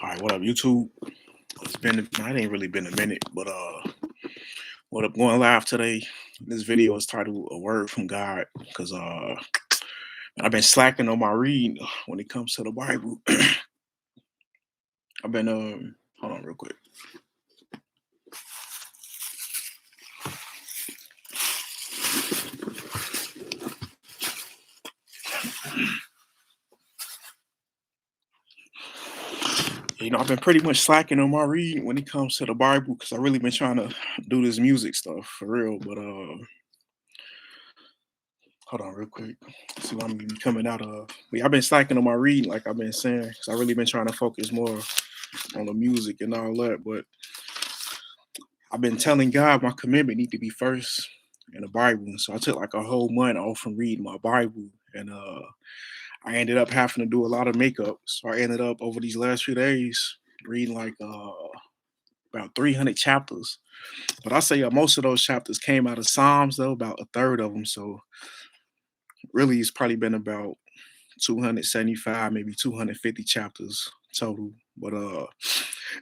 All right, what up, YouTube? It ain't really been a minute, but what up, going live today? This video is titled "A Word from God" because I've been slacking on my reading when it comes to the Bible. I've been hold on real quick. I've been pretty much slacking on my reading when it comes to the Bible because I really been trying to do this music stuff for real. But hold on real quick. See what I'm gonna be coming out of. I've been slacking on my reading, like I've been saying, because I really been trying to focus more on the music and all that. But I've been telling God my commitment need to be first in the Bible. And so I took like a whole month off from reading my Bible. And I ended up having to do a lot of makeup. So I ended up over these last few days reading like about 300 chapters. But I say most of those chapters came out of Psalms, though, about a third of them. So really, it's probably been about 275, maybe 250 chapters total. But I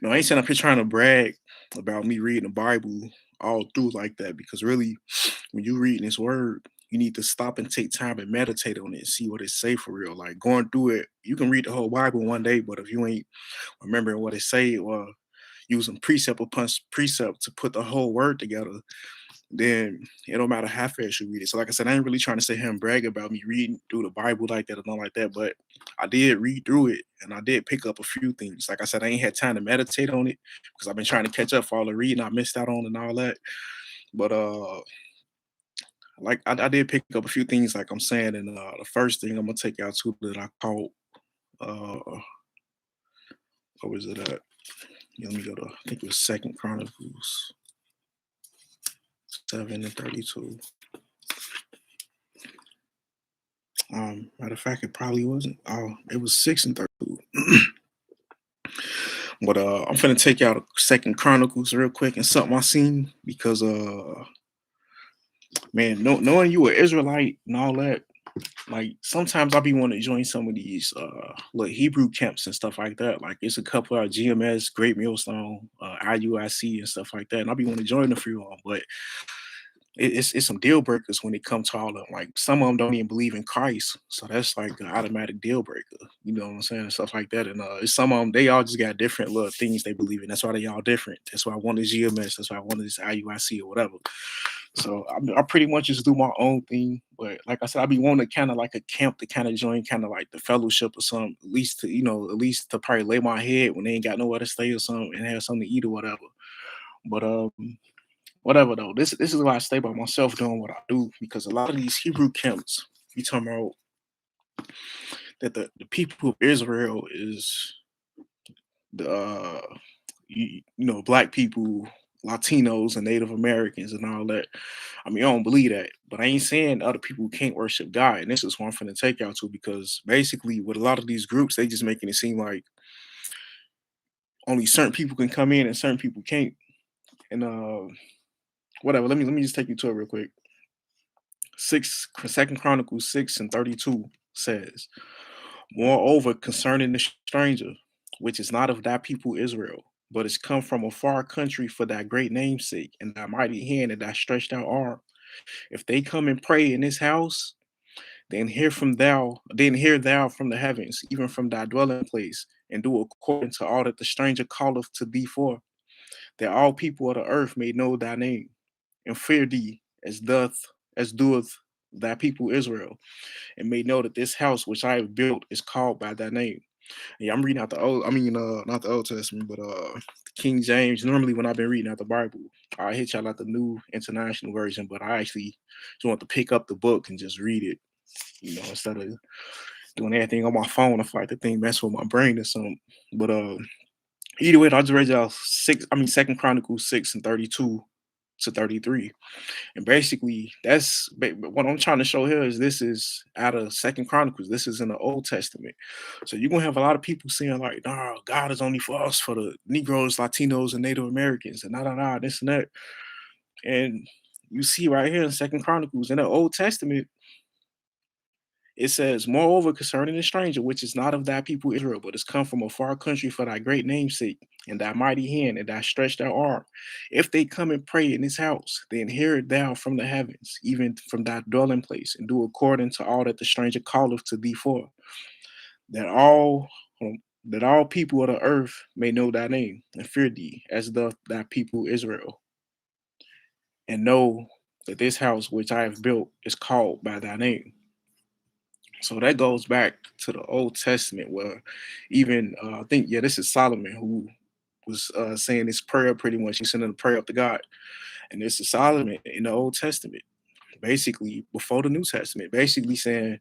ain't sitting up here trying to brag about me reading the Bible all through like that, because really, when you reading this word, you need to stop and take time and meditate on it and see what it say for real. Like going through it, you can read the whole Bible one day, but if you ain't remembering what it say or using precept upon precept to put the whole word together, then it don't matter how fast you read it. So, like I said, I ain't really trying to sit here and brag about me reading through the Bible like that or nothing like that, but I did read through it and I did pick up a few things. Like I said, I ain't had time to meditate on it because I've been trying to catch up for all the reading I missed out on and all that. But like I did pick up a few things, like I'm saying, and the first thing I'm gonna take out to that I caught, uh, what was it at? Let me go to, I think it was Second Chronicles 7:32. Matter of fact, it probably wasn't. Oh, it was 6:32. But I'm finna take out Second Chronicles real quick and something I seen because man, knowing you an Israelite and all that, like sometimes I be wanting to join some of these like Hebrew camps and stuff like that. Like it's a couple of GMS, Great Millstone, IUIC and stuff like that, and I be wanting to join a few of them, but it's some deal breakers when it comes to all of them. Like some of them don't even believe in Christ, so that's like an automatic deal breaker. You know what I'm saying, and stuff like that. And it's some of them, they all just got different little things they believe in. That's why they all different. That's why one is GMS. That's why one is IUIC or whatever. So I pretty much just do my own thing. But like I said, I be wanting to kind of like a camp to kind of join, kind of like the fellowship or something. At least to at least to probably lay my head when they ain't got nowhere to stay or something and have something to eat or whatever. But whatever though. This is why I stay by myself doing what I do, because a lot of these Hebrew camps, you talking about that the people of Israel is the black people, Latinos and Native Americans and all that. I mean, I don't believe that, but I ain't saying other people can't worship God. And this is what I'm finna take y'all to, because basically with a lot of these groups, they just making it seem like only certain people can come in and certain people can't. And whatever. Let me just take you to it real quick. Second Chronicles 6:32 says, "Moreover, concerning the stranger, which is not of thy people Israel, but is come from a far country for thy great name's sake, and thy mighty hand and thy stretched out arm, if they come and pray in this house, then hear thou from the heavens, even from thy dwelling place, and do according to all that the stranger calleth to thee for, that all people of the earth may know thy name, and fear thee as doeth thy people Israel, and may know that this house which I have built is called by thy name." Yeah, I'm reading out the old. I mean, not the Old Testament, but King James. Normally, when I've been reading out the Bible, I hit y'all out the New International Version, but I actually just want to pick up the book and just read it. Instead of doing everything on my phone, I feel like the thing mess with my brain or something. But either way, I just read y'all Second Chronicles 6:32 to 33. And basically, what I'm trying to show here is this is out of Second Chronicles. This is in the Old Testament. So you're gonna have a lot of people saying like, "Nah, God is only for us, for the Negroes, Latinos, and Native Americans, and this and that." And you see right here in Second Chronicles in the Old Testament, It says, moreover, concerning the stranger, which is not of thy people Israel, but is come from a far country for thy great name's sake, and thy mighty hand, and thy stretched out arm. If they come and pray in this house, then hear it thou from the heavens, even from thy dwelling place, and do according to all that the stranger calleth to thee for, that all people of the earth may know thy name and fear thee, as doth thy people Israel, and know that this house which I have built is called by thy name. So that goes back to the Old Testament, where even I think, yeah, this is Solomon who was saying this prayer pretty much. He's sending a prayer up to God, and this is Solomon in the Old Testament, basically before the New Testament, basically saying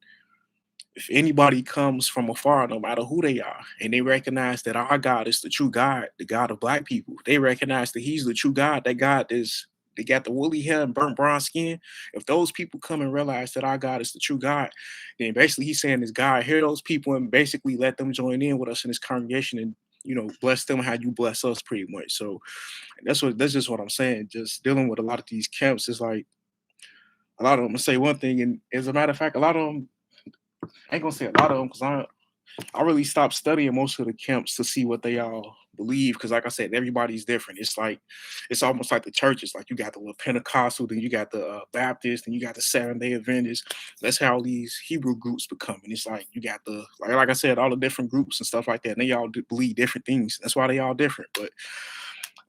if anybody comes from afar, no matter who they are, and they recognize that our God is the true God, the God of black people, they recognize that He's the true God, that God is. They got the woolly hair and burnt bronze skin. If those people come and realize that our God is the true God, then basically He's saying, "This God, hear those people and basically let them join in with us in this congregation and bless them how you bless us, pretty much." So that's just what I'm saying. Just dealing with a lot of these camps is like a lot of them say one thing, and as a matter of fact, a lot of them I ain't gonna say a lot of them because I really stopped studying most of the camps to see what they all believe. Because, like I said, everybody's different. It's like it's almost like the churches. Like you got the little Pentecostal, then you got the Baptist, and you got the Seventh Day Adventists. That's how these Hebrew groups become. And it's like you got the like I said, all the different groups and stuff like that. And they all believe different things. That's why they all different. But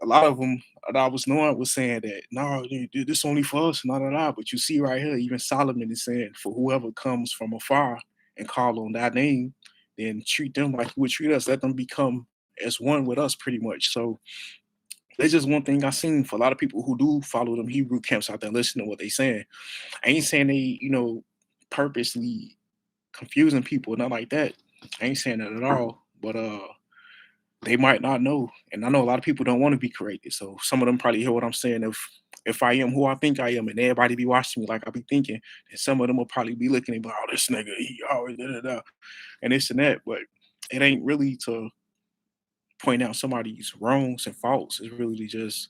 a lot of them that I was knowing was saying that no, this only for us, not at all. But you see right here, even Solomon is saying, for whoever comes from afar and call on that name, then treat them like you would treat us. Let them become as one with us, pretty much. So that's just one thing I've seen for a lot of people who do follow them Hebrew camps out there, listen to what they saying. I ain't saying they, purposely confusing people, not like that. I ain't saying that at all. But they might not know. And I know a lot of people don't want to be corrected. So some of them probably hear what I'm saying. If I am who I think I am and everybody be watching me like I be thinking, and some of them will probably be looking and be like, oh, this nigga, he always da da da and this and that. But it ain't really to point out somebody's wrongs and faults. It's really to just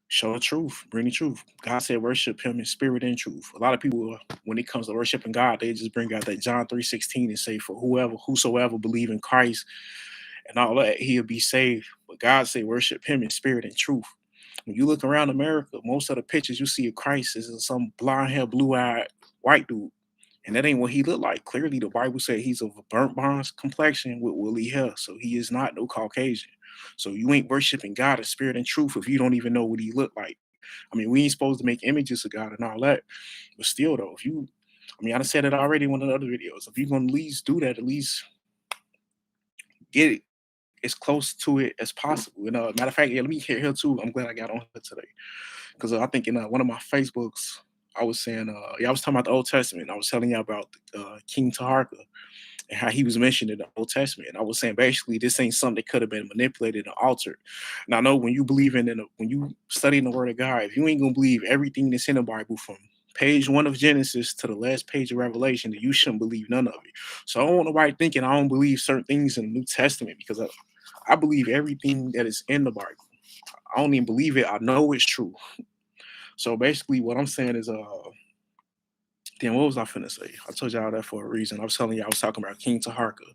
show the truth, bring the truth. God said worship him in spirit and truth. A lot of people, when it comes to worshiping God, they just bring out that John 3:16 and say, for whosoever believe in Christ and all that, he'll be saved. But God say worship him in spirit and truth. When you look around America, most of the pictures you see of Christ is some blonde hair, blue eyed white dude. And that ain't what he looked like. Clearly, the Bible said he's of a burnt bronze complexion with woolly hair. So he is not no Caucasian. So you ain't worshiping God in spirit and truth if you don't even know what he looked like. I mean, we ain't supposed to make images of God and all that. But still, though, I said it already in one of the other videos. If you're going to at least do that, at least get it as close to it as possible. Matter of fact, yeah, let me hear here too. I'm glad I got on here today because I think in one of my Facebooks, I was saying, I was talking about the Old Testament. I was telling you about King Taharka and how he was mentioned in the Old Testament. And I was saying basically this ain't something that could have been manipulated and altered. And I know when you believe when you study in the Word of God, if you ain't gonna believe everything that's in the Bible from page 1 of Genesis to the last page of Revelation, then you shouldn't believe none of it. So I don't want nobody thinking I don't believe certain things in the New Testament because I believe everything that is in the Bible. I don't even believe it. I know it's true. So basically, what I'm saying is, damn, what was I finna say? I told y'all that for a reason. I was telling you I was talking about King Taharka.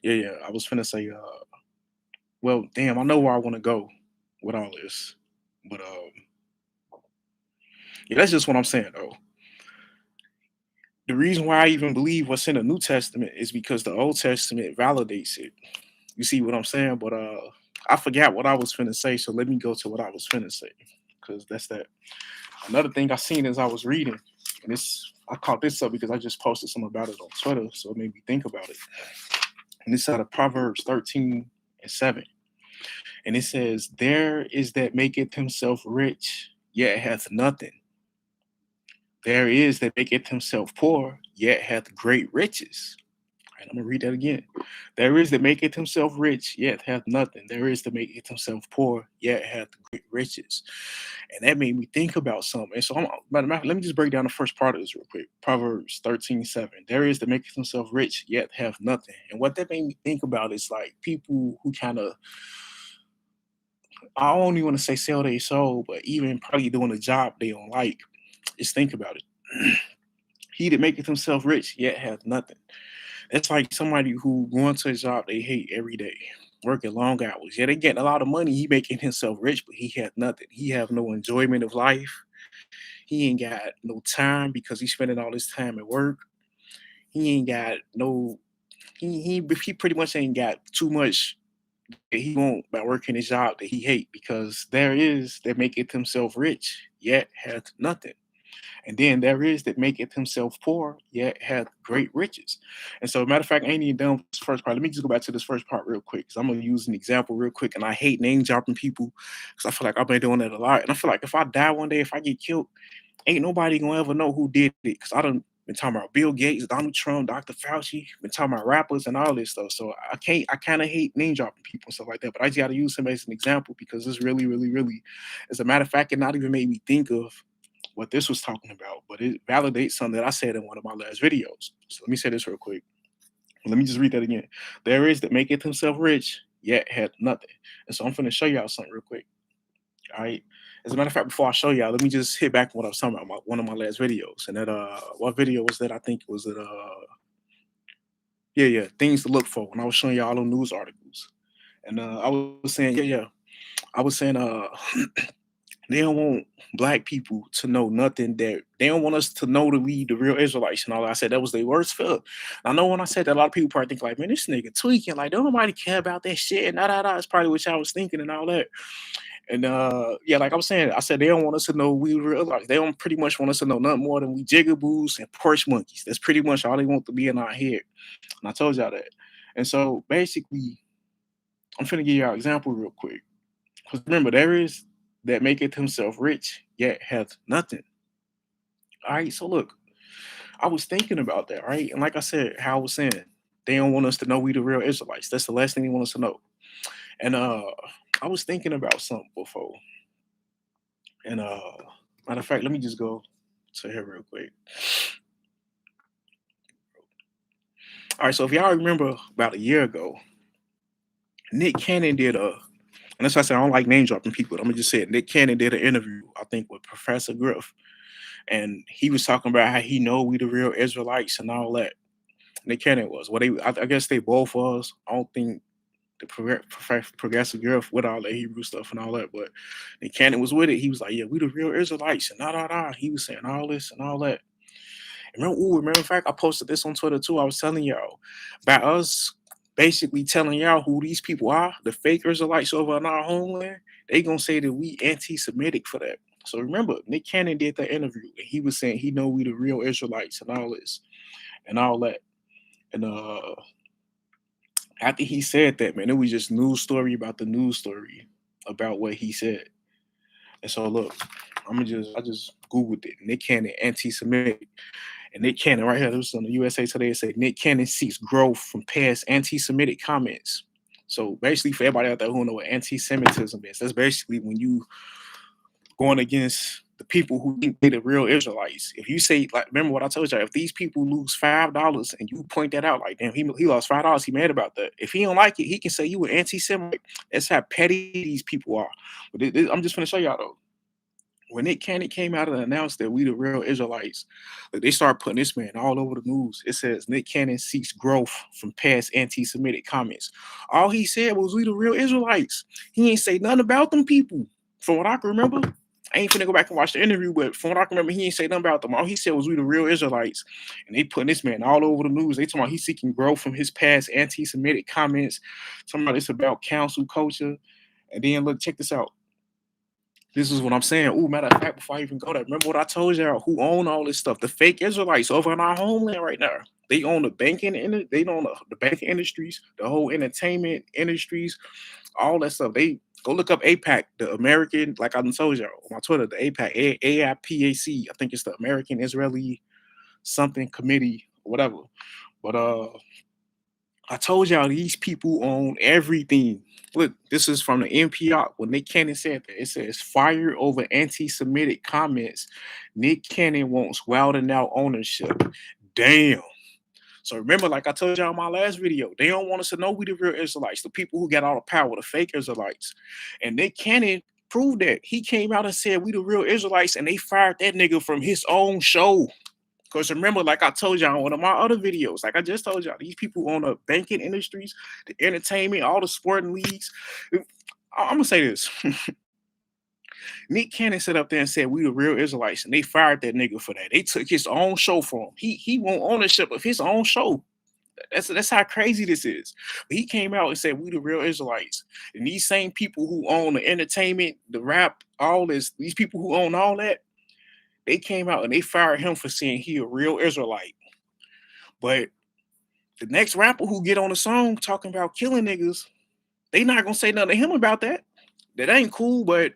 Yeah. I was finna say, well, damn, I know where I want to go with all this, but yeah, that's just what I'm saying though. The reason why I even believe what's in the New Testament is because the Old Testament validates it. You see what I'm saying? But I forgot what I was finna say, so let me go to what I was finna say, because that's that. Another thing I seen as I was reading, and I caught this up because I just posted something about it on Twitter, so it made me think about it. And it's out of Proverbs 13:7. And it says, there is that maketh himself rich, yet hath nothing. There is that maketh himself poor, yet hath great riches. Right, I'm gonna read that again. There is that maketh himself rich, yet hath nothing. There is that maketh himself poor, yet hath great riches. And that made me think about something. And so let me just break down the first part of this real quick. Proverbs 13:7. There is that maketh himself rich, yet hath nothing. And what that made me think about is like people who kind of, I don't even want to say sell their soul, but even probably doing a job they don't like. Just think about it. He that maketh himself rich yet hath nothing. That's like somebody who going to a job they hate every day, working long hours. Yeah, they getting a lot of money. He making himself rich, but he had nothing. He have no enjoyment of life. He ain't got no time because he's spending all his time at work. He ain't got no. He pretty much ain't got too much that he want by working his job that he hate because there is that maketh himself rich yet hath nothing. And then there is that maketh himself poor, yet hath great riches. And so, matter of fact, I ain't even done with this first part. Let me just go back to this first part real quick. Because I'm going to use an example real quick. And I hate name dropping people because I feel like I've been doing that a lot. And I feel like if I die one day, if I get killed, ain't nobody going to ever know who did it. Because I done been talking about Bill Gates, Donald Trump, Dr. Fauci, been talking about rappers and all this stuff. So I kind of hate name dropping people and stuff like that. But I just got to use him as an example because it's really, really, really, as a matter of fact, it not even made me think of what this was talking about, but it validates something that I said in one of my last videos. So let me say this real quick. Let me just read that again. There is that maketh himself rich, yet had nothing. And so I'm going to show y'all something real quick. All right. As a matter of fact, before I show y'all, let me just hit back on what I was talking about, one of my last videos. And that what video was that? I think it was yeah, things to look for when I was showing y'all the news articles. And I was saying, yeah. I was saying they don't want black people to know nothing, that they don't want us to know to lead the real Israelites and all that. I said that was their worst fear. I know when I said that, a lot of people probably think like, man, this nigga tweaking. Like, don't nobody care about that shit. And That's probably what y'all was thinking and all that. And yeah, like I was saying, I said they don't want us to know we real Israelites. They don't pretty much want us to know nothing more than we jigaboos and porch monkeys. That's pretty much all they want to be in our head. And I told y'all that. And so basically, I'm finna give y'all an example real quick. Because remember, there is that maketh himself rich, yet hath nothing. All right, so look, I was thinking about that, right? And like I said, how I was saying, they don't want us to know we the real Israelites. That's the last thing they want us to know. And I was thinking about something before. And matter of fact, let me just go to here real quick. All right, so if y'all remember about a year ago, Nick Cannon did a, and that's why I said I don't like name dropping people. I'm gonna just say it. Nick Cannon did an interview, I think, with Professor Griff, and he was talking about how he know we the real Israelites and all that. Nick Cannon was. Well, I guess they both was. I don't think the Progressive Griff with all that Hebrew stuff and all that, but Nick Cannon was with it. He was like, "Yeah, we the real Israelites," and He was saying all this and all that. Remember, in fact, I posted this on Twitter too. I was telling y'all about us basically telling y'all who these people are, the fake Israelites over in our homeland. They gonna say that we anti-Semitic for that. So remember, Nick Cannon did that interview, and he was saying he know we the real Israelites and all this and all that. And after he said that, man, it was just news story about the news story about what he said. And so look, I just Googled it. Nick Cannon anti-Semitic. And Nick Cannon, right here, this was on the USA Today, it said Nick Cannon seeks growth from past anti-Semitic comments. So basically, for everybody out there who don't know what anti-Semitism is, that's basically when you going against the people who think they the real Israelites. If you say, like, remember what I told you, if these people lose $5 and you point that out, like, damn, he lost $5, he mad about that. If he don't like it, he can say you an anti-Semite. That's how petty these people are. But I'm just gonna show y'all though. When Nick Cannon came out and announced that we the real Israelites, like, they started putting this man all over the news. It says Nick Cannon seeks growth from past anti-Semitic comments. All he said was we the real Israelites. He ain't say nothing about them people. From what I can remember, I ain't finna go back and watch the interview, but from what I can remember, he ain't say nothing about them. All he said was we the real Israelites. And they putting this man all over the news. They talking about he's seeking growth from his past anti-Semitic comments. Talking about it's about council culture. And then look, check this out. This is what I'm saying. Oh, matter of fact, before I even go there, remember what I told y'all? Who own all this stuff? The fake Israelites over in our homeland right now. They own the banking, they own the banking industries, the whole entertainment industries, all that stuff. They go look up APAC, the American, like I told y'all on my Twitter, the APAC, AIPAC. I think it's the American Israeli something committee, whatever. But I told y'all these people own everything. Look, this is from the NPR. When Nick Cannon said that, it says fire over anti-Semitic comments. Nick Cannon wants Wild 'N Out ownership. Damn. So remember, like I told y'all in my last video, they don't want us to know we the real Israelites, the people who got all the power, the fake Israelites. And Nick Cannon proved that. He came out and said we the real Israelites, and they fired that nigga from his own show. Because remember, like I told y'all in one of my other videos, like I just told y'all, these people own the banking industries, the entertainment, all the sporting leagues. I'm gonna say this. Nick Cannon sat up there and said we the real Israelites, and they fired that nigga for that. They took his own show from him. He want ownership of his own show. That's how crazy this is. But he came out and said we the real Israelites. And these same people who own the entertainment, the rap, all this, these people who own all that, they came out and they fired him for saying he a real Israelite. But the next rapper who get on the song talking about killing niggas, they not gonna say nothing to him about that. That ain't cool, but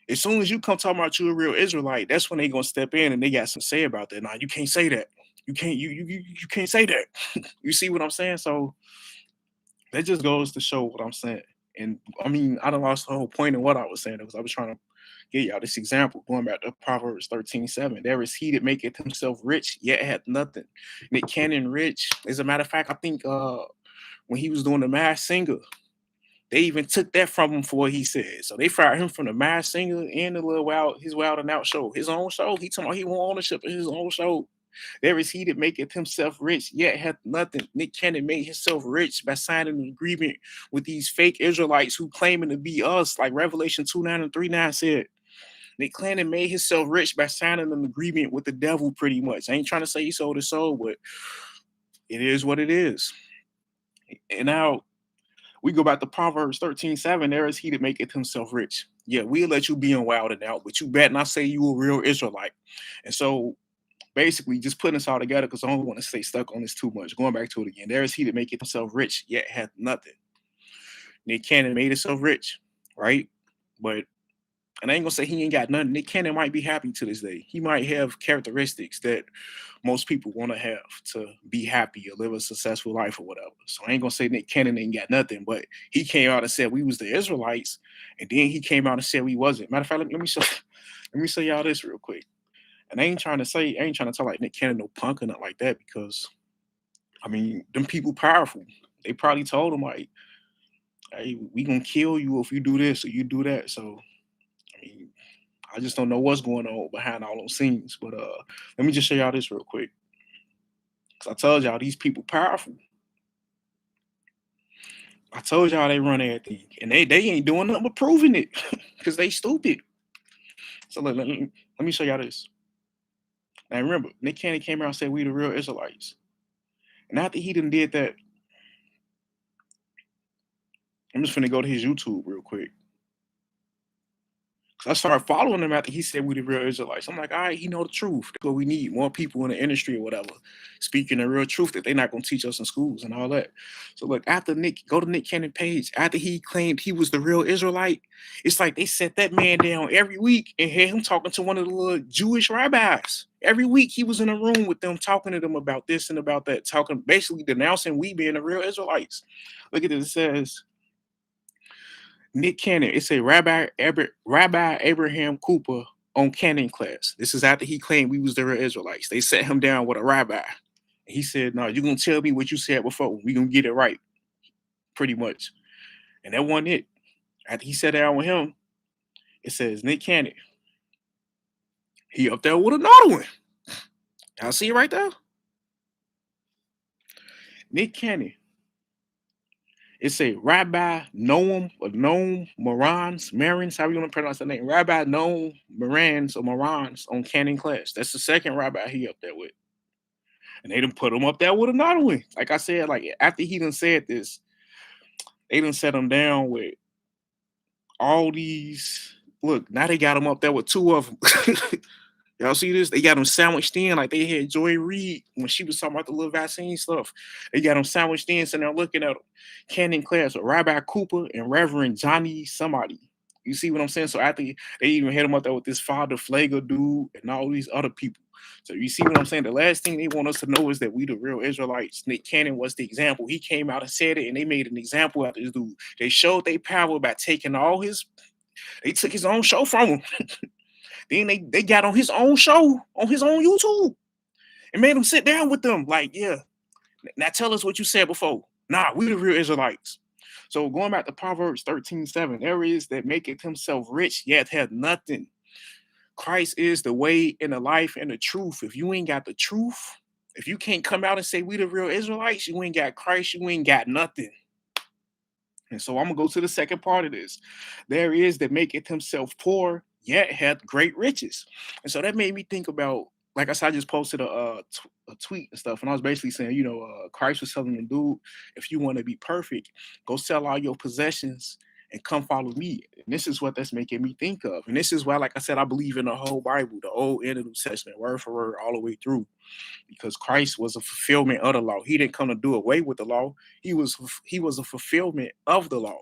as soon as you come talking about you a real Israelite, that's when they gonna step in and they got some say about that. Now you can't say that. You can't say that. You see what I'm saying? So that just goes to show what I'm saying. And I mean, I done lost the whole point of what I was saying because I was trying to get y'all this example, going back to Proverbs 13:7. There is he that maketh himself rich, yet hath nothing. Nick Cannon rich. As a matter of fact, I think when he was doing the Masked Singer, they even took that from him for what he said. So they fired him from the Masked Singer and the little his Wild and Out show. His own show. He talking about he want ownership of his own show. There is he that maketh himself rich, yet hath nothing. Nick Cannon made himself rich by signing an agreement with these fake Israelites who claiming to be us, like Revelation 2:9 and 3:9 said. Nick Cannon made himself rich by signing an agreement with the devil, pretty much. I ain't trying to say he sold his soul, but it is what it is. And now we go back to Proverbs 13:7. There is he that maketh himself rich. Yeah, we'll let you be in Wild and Out, but you better not say you a real Israelite. And so basically just putting this all together because I don't want to stay stuck on this too much. Going back to it again. There is he that maketh himself rich, yet hath nothing. Nick Cannon made himself rich, right? But and I ain't gonna say he ain't got nothing. Nick Cannon might be happy to this day. He might have characteristics that most people want to have to be happy or live a successful life or whatever. So I ain't gonna say Nick Cannon ain't got nothing, but he came out and said we was the Israelites, and then he came out and said we wasn't. Matter of fact, let me show y'all this real quick. And I ain't trying to tell like Nick Cannon no punk or nothing like that because I mean them people powerful. They probably told him like, hey, we gonna kill you if you do this or you do that. So I mean, I just don't know what's going on behind all those scenes. But let me just show y'all this real quick. Cause I told y'all these people powerful. I told y'all they run everything. And they ain't doing nothing but proving it. Cause they stupid. So let me show y'all this. Now remember, Nick Cannon came out and said we the real Israelites. And after he done did that, I'm just finna go to his YouTube real quick. I started following him after he said we the real Israelites. I'm like, all right, he know the truth. That's what we need. More people in the industry or whatever, speaking the real truth that they're not gonna teach us in schools and all that. So look, after go to Nick Cannon page, after he claimed he was the real Israelite, it's like they set that man down every week and had him talking to one of the little Jewish rabbis. Every week he was in a room with them, talking to them about this and about that, talking, basically denouncing we being the real Israelites. Look at this, it says, Nick Cannon, it's a Rabbi Abraham Cooper on Cannon class. This is after he claimed we was the real Israelites. They set him down with a rabbi. He said, no, you're going to tell me what you said before. We're going to get it right, pretty much. And that wasn't it. After he sat down with him, it says, Nick Cannon, he up there with another one. Y'all see it right there? Nick Cannon. It's a Rabbi Noam or Noam Marans, how you want to pronounce that name? Rabbi Noam Marans on Cannon class. That's the second rabbi he up there with. And they done put him up there with another one. Like I said, like after he done said this, they done set him down with all these. Look, now they got him up there with two of them. Y'all see this? They got them sandwiched in like they had Joy Reid when she was talking about the little vaccine stuff. They got them sandwiched in, sitting there looking at them. Cannon class with Rabbi Cooper and Reverend Johnny somebody. You see what I'm saying? So after they even had him up there with this Father Flager dude and all these other people. So you see what I'm saying? The last thing they want us to know is that we the real Israelites. Nick Cannon was the example. He came out and said it, and they made an example out of this dude. They showed their power by taking they took his own show from him. Then they got on his own show, on his own YouTube, and made him sit down with them. Like, yeah, now tell us what you said before. Nah, we the real Israelites. So going back to Proverbs 13:7, there is that maketh himself rich, yet hath nothing. Christ is the way and the life and the truth. If you ain't got the truth, if you can't come out and say we the real Israelites, you ain't got Christ, you ain't got nothing. And so I'm gonna go to the second part of this. There is that maketh himself poor, yet hath great riches. And so that made me think about, like I said, I just posted a tweet and stuff, and I was basically saying, Christ was telling the dude, if you want to be perfect, go sell all your possessions and come follow me. And this is what that's making me think of. And this is why, like I said, I believe in the whole Bible, the Old and the New Testament, word for word, all the way through, because Christ was a fulfillment of the law. He didn't come to do away with the law. He was a fulfillment of the law.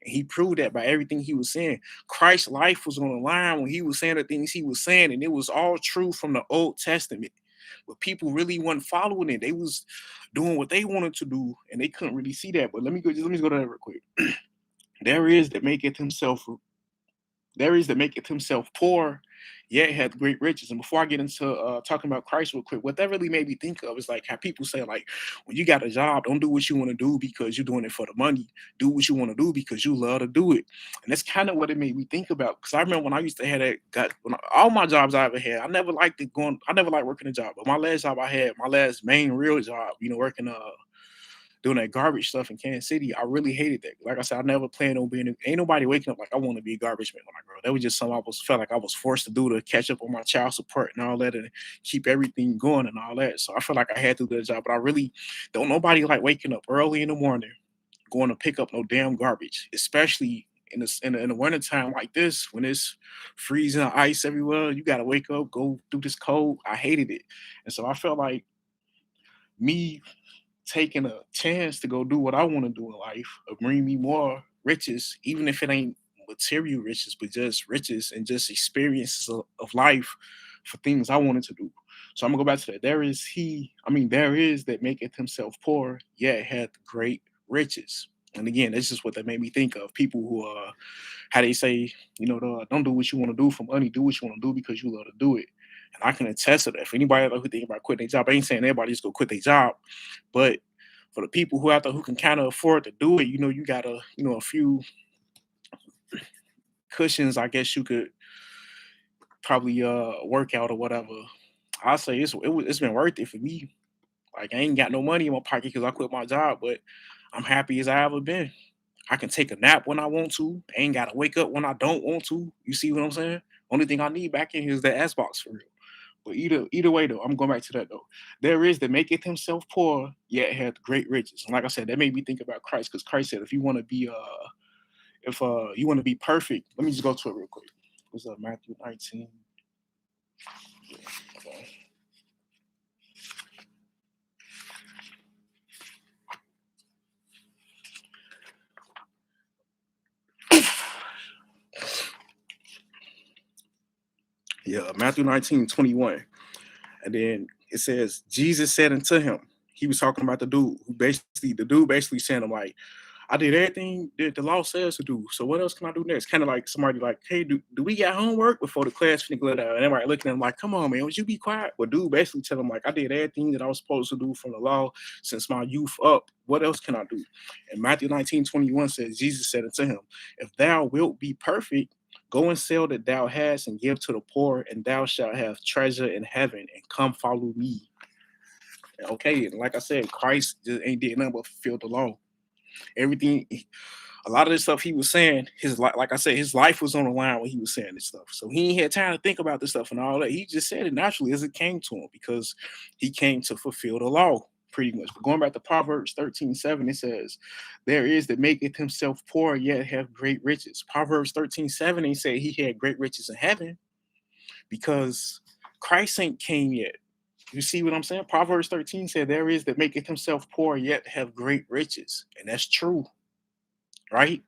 And he proved that by everything he was saying. Christ's life was on the line when he was saying the things he was saying, and it was all true from the Old Testament. But people really weren't following it. They was doing what they wanted to do, and they couldn't really see that. But let me go to that real quick. There is that maketh himself there is that maketh himself poor, yet hath great riches. And before I get into talking about Christ real quick, what that really made me think of is like how people say, like, when you got a job, don't do what you want to do because you're doing it for the money. Do what you want to do because you love to do it. And that's kind of what it made me think about. Because I remember when I used to have all my jobs I ever had, I never liked working a job. But my last job I had, my last main real job, working doing that garbage stuff in Kansas City, I really hated that. Like I said, I never planned on ain't nobody waking up like I want to be a garbage man when I grow up. That was just something felt like I was forced to do to catch up on my child support and all that and keep everything going and all that. So I feel like I had to do that job, but I really don't nobody like waking up early in the morning, going to pick up no damn garbage, especially in the winter time like this when it's freezing ice everywhere. You gotta wake up, go through this cold. I hated it. And so I felt like me taking a chance to go do what I want to do in life or bring me more riches, even if it ain't material riches, but just riches and just experiences of life for things I wanted to do. So I'm gonna go back to that. There is that maketh himself poor, yet hath great riches. And again, that's just what that made me think of. People who how they say, don't do what you want to do for money, do what you want to do because you love to do it. And I can attest to that. For anybody out there who think about quitting their job, I ain't saying everybody just go quit their job, but for the people who out there who can kind of afford to do it, you got a few cushions, I guess you could probably work out or whatever. I say it's been worth it for me. Like I ain't got no money in my pocket because I quit my job, but I'm happy as I ever been. I can take a nap when I want to. I ain't gotta wake up when I don't want to. You see what I'm saying? Only thing I need back in here is that Xbox for real. But either way though, I'm going back to that though. There is that maketh himself poor, yet hath great riches. And like I said, that made me think about Christ, because Christ said, if you want to be if you want to be perfect, let me just go to it real quick. What's up, Matthew 19? Yeah, okay. Yeah, Matthew 19:21. And then it says, Jesus said unto him, he was talking about the dude basically saying, I'm like, I did everything that the law says to do. So what else can I do next? Kind of like somebody like, hey, do we got homework before the class finna go down? And everybody looking at him like, come on, man, would you be quiet? But dude basically tell him like, I did everything that I was supposed to do from the law since my youth up. What else can I do? And Matthew 19:21 says, Jesus said unto him, if thou wilt be perfect, go and sell that thou hast and give to the poor, and thou shalt have treasure in heaven, and come follow me. Okay, and like I said, Christ just ain't did nothing but fulfill the law. Everything, a lot of this stuff he was saying, his like I said, his life was on the line when he was saying this stuff. So he ain't had time to think about this stuff and all that. He just said it naturally as it came to him because he came to fulfill the law pretty much. But going back to Proverbs 13:7, it says, there is that maketh himself poor, yet have great riches. Proverbs 13:7, he said he had great riches in heaven because Christ ain't came yet. You see what I'm saying? Proverbs 13 said, there is that maketh himself poor, yet have great riches. And that's true, right?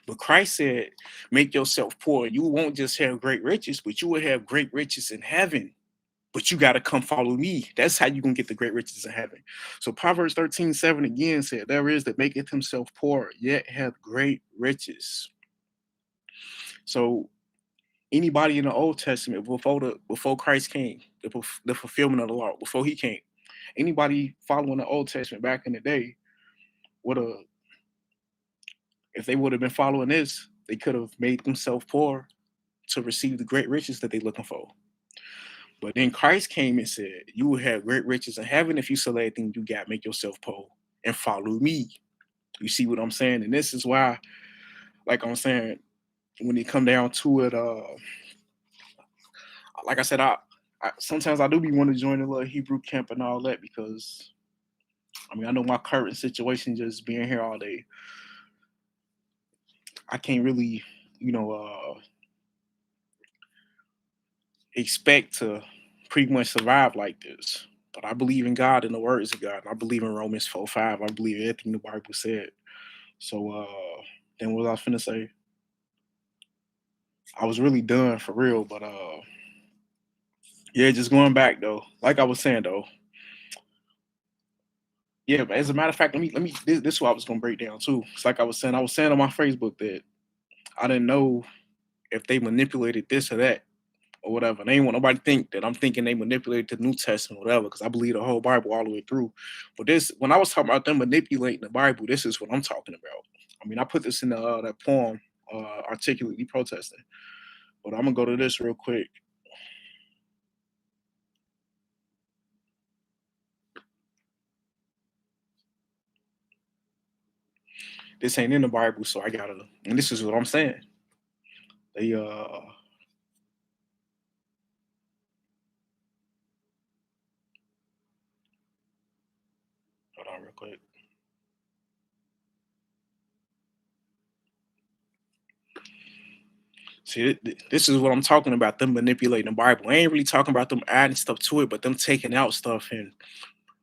But Christ said, make yourself poor. You won't just have great riches, but you will have great riches in heaven. But you got to come follow me. That's how you going to get the great riches in heaven. So Proverbs 13:7 again said, there is that maketh himself poor, yet have great riches. So anybody in the Old Testament before Christ came, the fulfillment of the law, before he came, anybody following the Old Testament back in the day would have, if they would have been following this, they could have made themselves poor to receive the great riches that they're looking for. But then Christ came and said, "You will have great riches in heaven if you sell everything you got, make yourself poor, and follow me." You see what I'm saying? And this is why, like I'm saying, when it come down to it, like I said, I sometimes I do be want to join the little Hebrew camp and all that because I mean I know my current situation just being here all day, I can't really, you know, expect to pretty much survive like this. But I believe in God and the words of God. And I believe in Romans 4:5. I believe everything the Bible said. So then what I was finna say, I was really done for real, but yeah, just going back though. Like I was saying though, yeah, but as a matter of fact, let me this is what I was gonna break down too. It's like I was saying on my Facebook that I didn't know if they manipulated this or that or whatever. And they ain't want nobody to think that I'm thinking they manipulated the New Testament, or whatever, because I believe the whole Bible all the way through. But this, when I was talking about them manipulating the Bible, this is what I'm talking about. I mean, I put this in that poem, articulately protesting. But I'm gonna go to this real quick. This ain't in the Bible, so I gotta. And this is what I'm saying. They hold on real quick. See, this is what I'm talking about. Them manipulating the Bible. I ain't really talking about them adding stuff to it, but them taking out stuff and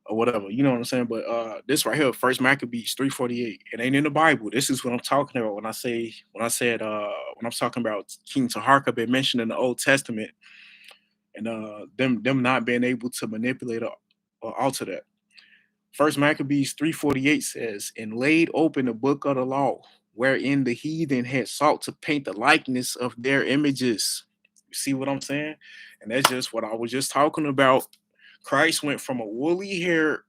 or whatever. You know what I'm saying? But this right here, First Maccabees 3:48. It ain't in the Bible. This is what I'm talking about when I say when I'm talking about King Taharka been mentioned in the Old Testament and them not being able to manipulate or alter that. First Maccabees 3:48 says, "And laid open the book of the law, wherein the heathen had sought to paint the likeness of their images." You see what I'm saying? And that's just what I was just talking about. Christ went from a woolly haired,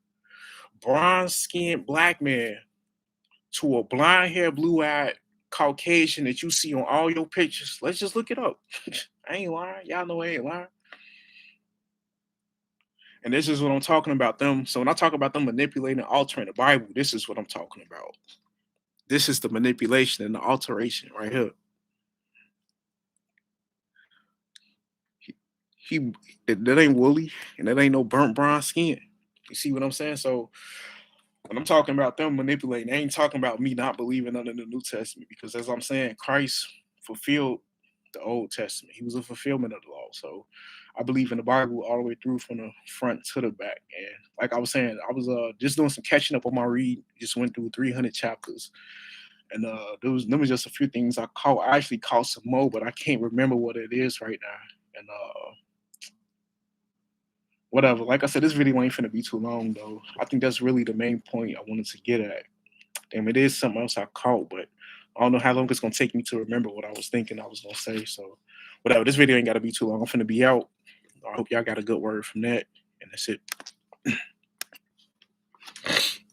bronze skinned black man to a blonde haired, blue eyed Caucasian that you see on all your pictures. Let's just look it up. I ain't lying. Y'all know I ain't lying. And this is what I'm talking about them. So when I talk about them manipulating and altering the Bible, this is what I'm talking about. This is the manipulation and the alteration right here. He, he that ain't woolly and that ain't no burnt bronze skin. You see what I'm saying? So when I'm talking about them manipulating, I ain't talking about me not believing under the New Testament because as I'm saying, Christ fulfilled the Old Testament. He was a fulfillment of the law. So I believe in the Bible all the way through from the front to the back. And like I was saying, I was just doing some catching up on my read. Just went through 300 chapters. And there was just a few things I caught. I actually caught some more, but I can't remember what it is right now. And whatever. Like I said, this video ain't finna be too long though. I think that's really the main point I wanted to get at. Damn, it is something else I caught, but I don't know how long it's gonna take me to remember what I was thinking I was gonna say. So whatever, this video ain't gotta be too long. I'm finna be out. I hope y'all got a good word from that. And that's it.